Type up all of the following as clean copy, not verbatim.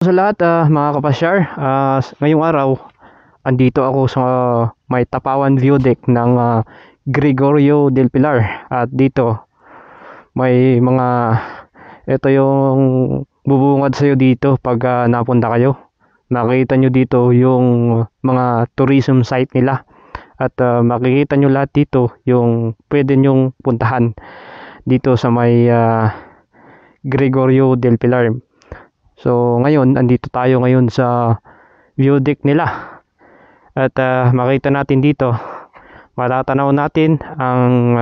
Sa lahat, mga kapasyar, ngayong araw, andito ako sa may Tapawan View Deck ng Gregorio del Pilar. At dito, may mga, ito yung bubungad sa'yo dito pag napunta kayo. Makikita nyo dito yung mga tourism site nila. At makikita nyo lahat dito yung pwede nyong puntahan dito sa may Gregorio del Pilar. So ngayon, andito tayo ngayon sa view deck nila. At makita natin dito, matatanaw natin ang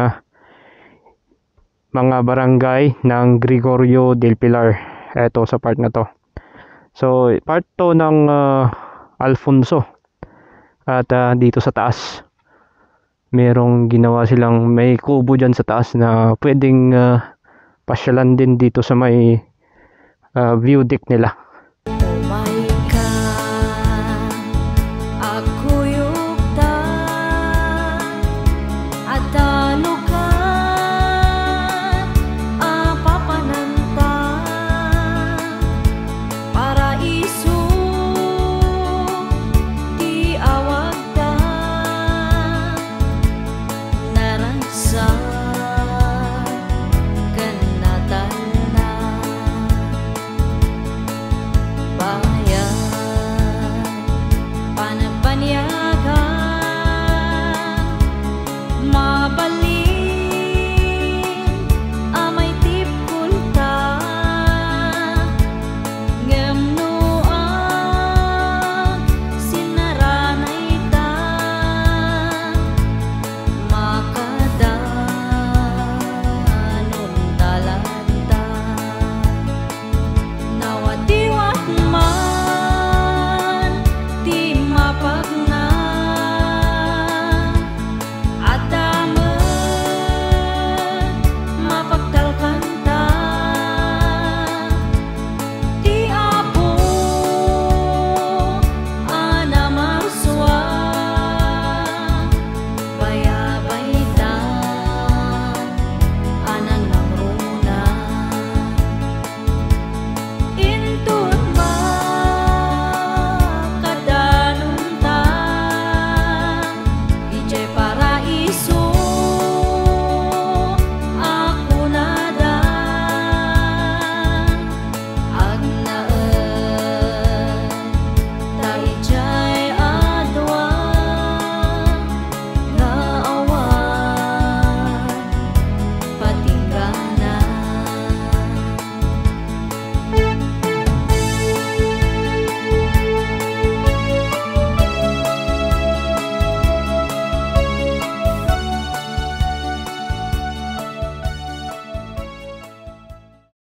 mga barangay ng Gregorio del Pilar. Ito sa part na to. So part to ng Alfonso. At dito sa taas, merong ginawa silang may kubo dyan sa taas na pwedeng pasyalan din dito sa may view deck nila.